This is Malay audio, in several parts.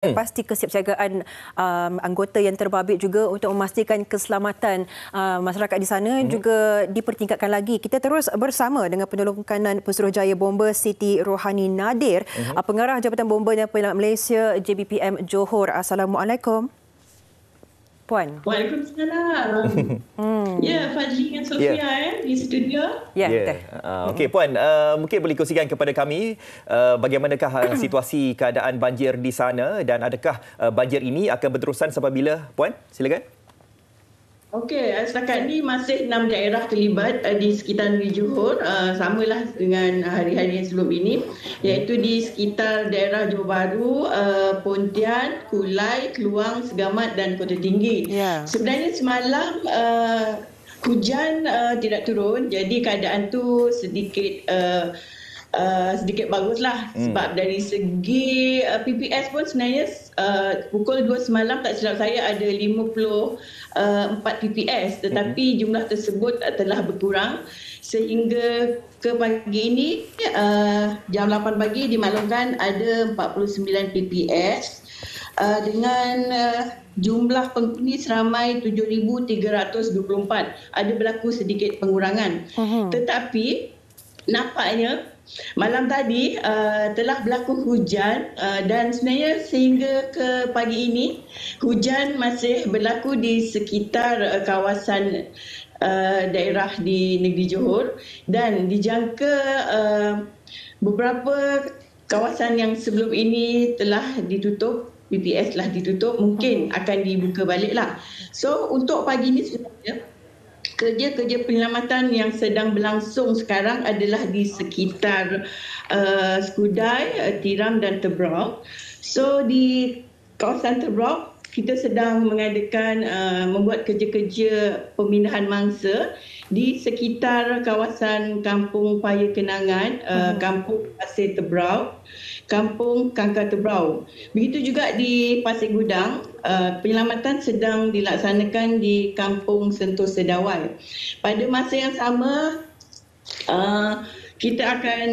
Pasti kesiapsiagaan anggota yang terbabit juga untuk memastikan keselamatan masyarakat di sana juga dipertingkatkan lagi. Kita terus bersama dengan Penolong Kanan Pesuruhjaya Bomba Siti Rohani Nadir, Pengarah Jabatan Bomba dan Penyelamat Malaysia JBPM Johor. Assalamualaikum. Puan. Waalaikumsalam. Ya, Fadli dan Sofia di studio. Ya, betul. Okey, Puan, mungkin boleh kongsikan kepada kami bagaimanakah situasi keadaan banjir di sana dan adakah banjir ini akan berterusan sampai bila, Puan? Silakan. Okey, setakat ni masih 6 daerah terlibat di sekitar negeri Johor, samalah dengan hari-hari yang sebelum ini, iaitu di sekitar daerah Johor Bahru, Pontian, Kulai, Keluang, Segamat dan Kota Tinggi. Sebenarnya semalam hujan tidak turun, jadi keadaan tu sedikit baguslah, sebab dari segi PPS pun sebenarnya pukul 2 semalam tak silap saya ada 54 PPS, tetapi jumlah tersebut telah berkurang sehingga ke pagi ini jam 8 pagi dimaklumkan ada 49 PPS dengan jumlah penghuni seramai 7,324. Ada berlaku sedikit pengurangan. Tetapi nampaknya malam tadi telah berlaku hujan dan sebenarnya sehingga ke pagi ini hujan masih berlaku di sekitar kawasan daerah di negeri Johor dan dijangka beberapa kawasan yang sebelum ini telah ditutup, PPS telah ditutup, mungkin akan dibuka baliklah. So untuk pagi ini sebenarnya kerja-kerja penyelamatan yang sedang berlangsung sekarang adalah di sekitar Skudai, Tiram dan Tebrau. So di kawasan Tebrau kita sedang mengadakan membuat kerja-kerja pemindahan mangsa di sekitar kawasan Kampung Paya Kenangan, Kampung Pasir Tebrau, Kampung Kangkar Tebrau. Begitu juga di Pasir Gudang, penyelamatan sedang dilaksanakan di Kampung Sentul Sedawai. Pada masa yang sama, kita akan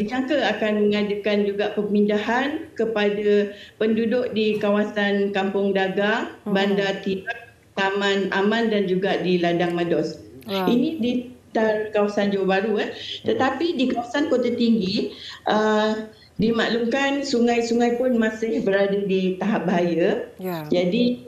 dijangka akan mengadakan juga pemindahan kepada penduduk di kawasan Kampung Dagang, Bandar Tirak, Taman Aman dan juga di Ladang Mados. Ini di kawasan Johor Bahru. Tetapi di kawasan Kota Tinggi, dimaklumkan sungai-sungai pun masih berada di tahap bahaya. Jadi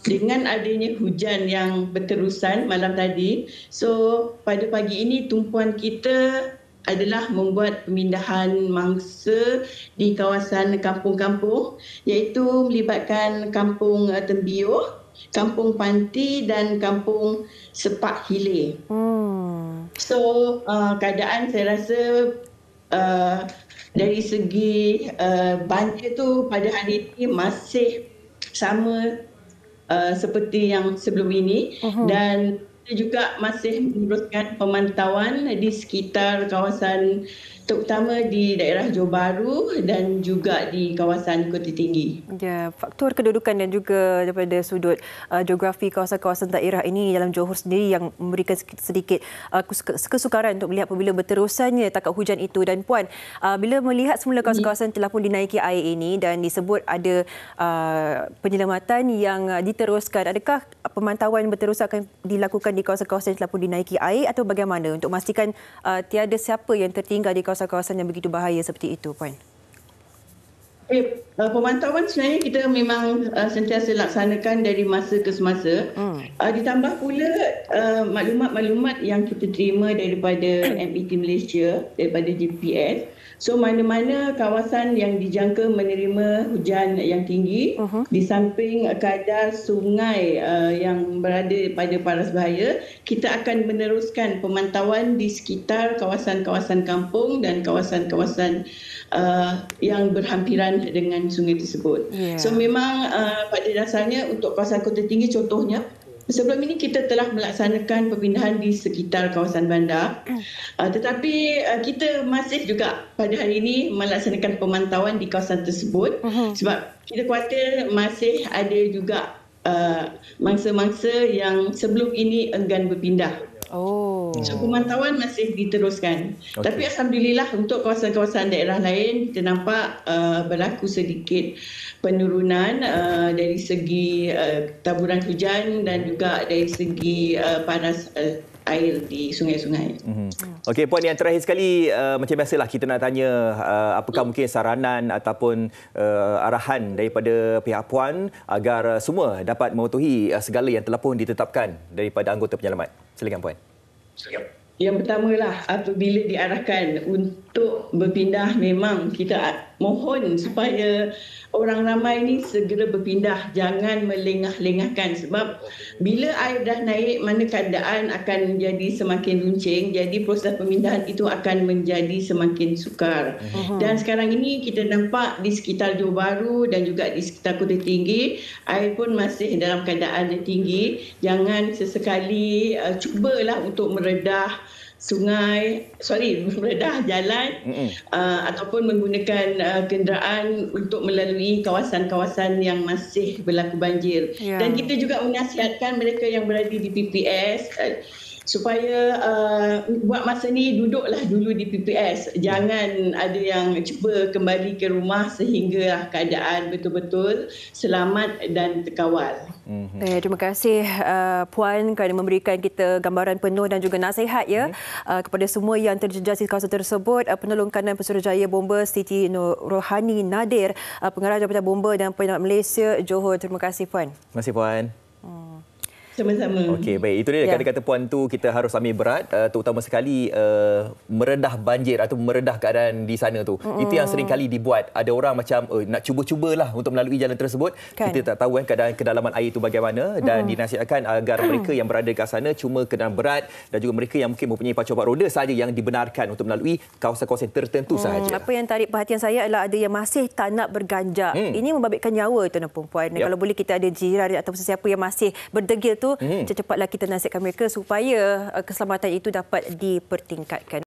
dengan adanya hujan yang berterusan malam tadi, so pada pagi ini tumpuan kita adalah membuat pemindahan mangsa di kawasan kampung-kampung, iaitu melibatkan Kampung Tembioh, Kampung Panti dan Kampung Sepak Hilir. So keadaan saya rasa dari segi banjir tu pada hari ini masih sama seperti yang sebelum ini, dan kita juga masih meneruskan pemantauan di sekitar kawasan terutama di daerah Johor Bahru dan juga di kawasan Kota Tinggi. Ya, faktor kedudukan dan juga daripada sudut geografi kawasan-kawasan daerah ini dalam Johor sendiri yang memberikan sedikit kesukaran untuk melihat apabila berterusannya takat hujan itu. Dan Puan, bila melihat semula kawasan-kawasan telah pun dinaiki air ini dan disebut ada penyelamatan yang diteruskan, adakah pemantauan berterus akan dilakukan di kawasan-kawasan yang telah pun dinaiki air atau bagaimana untuk memastikan tiada siapa yang tertinggal di kawasan-kawasan yang begitu bahaya seperti itu, Puan? Pemantauan sebenarnya kita memang sentiasa laksanakan dari masa ke semasa. Ditambah pula maklumat-maklumat yang kita terima daripada MET Malaysia, daripada GPS. So mana-mana kawasan yang dijangka menerima hujan yang tinggi, di samping kadar sungai yang berada pada paras bahaya, kita akan meneruskan pemantauan di sekitar kawasan-kawasan kampung dan kawasan-kawasan yang berhampiran dengan sungai tersebut. So memang pada dasarnya untuk kawasan Kota Tinggi contohnya, sebelum ini kita telah melaksanakan pemindahan di sekitar kawasan bandar, tetapi kita masih juga pada hari ini melaksanakan pemantauan di kawasan tersebut sebab kita khawatir masih ada juga mangsa-mangsa yang sebelum ini enggan berpindah. So pemantauan masih diteruskan. Tapi alhamdulillah untuk kawasan-kawasan daerah lain kita nampak berlaku sedikit penurunan dari segi taburan hujan dan juga dari segi paras air di sungai-sungai. Okey, Puan, yang terakhir sekali, macam biasalah kita nak tanya apakah mungkin saranan ataupun arahan daripada pihak Puan agar semua dapat mematuhi segala yang telah pun ditetapkan daripada anggota penyelamat. Silakan, Puan. Yang pertamalah, apabila diarahkan untuk berpindah, memang kita mohon supaya orang ramai ni segera berpindah, jangan melengah-lengahkan, sebab bila air dah naik, mana keadaan akan menjadi semakin runcing, jadi proses pemindahan itu akan menjadi semakin sukar. Dan sekarang ini kita nampak di sekitar Johor Bahru dan juga di sekitar Kota Tinggi, air pun masih dalam keadaan yang tinggi. Jangan sesekali cubalah untuk meredah meredah jalan ataupun menggunakan kenderaan untuk melalui kawasan-kawasan yang masih berlaku banjir. Dan kita juga menasihatkan mereka yang berada di PPS supaya buat masa ni duduklah dulu di PPS. Jangan ada yang cuba kembali ke rumah sehingga keadaan betul-betul selamat dan terkawal. Terima kasih Puan kerana memberikan kita gambaran penuh dan juga nasihat kepada semua yang terjejas di kawasan tersebut. Penolong kanan Pesuruhjaya Bomba Siti Rohani Nadir, Pengarah Jabatan Bomba dan Penyelamat Malaysia Johor. Terima kasih, Puan. Terima kasih, Puan. Sama-sama. Okey, baik. Itu dia kata-kata Puan tu kita harus ambil berat, terutama sekali meredah banjir atau meredah keadaan di sana tu. Itu yang sering kali dibuat. Ada orang macam nak cuba-cubalah untuk melalui jalan tersebut. Kita tak tahu keadaan kedalaman air itu bagaimana, dan dinasihatkan agar mereka yang berada kat sana cuma kendaraan berat dan juga mereka yang mungkin mempunyai pacu empat roda sahaja yang dibenarkan untuk melalui kawasan-kawasan tertentu sahaja. Apa yang tarik perhatian saya adalah ada yang masih tak nak berganjak. Ini membabitkan nyawa tuan dan puan. Kalau boleh kita ada jiran atau sesiapa yang masih berdegil tu, cepatlah kita nasihatkan mereka supaya keselamatan itu dapat dipertingkatkan.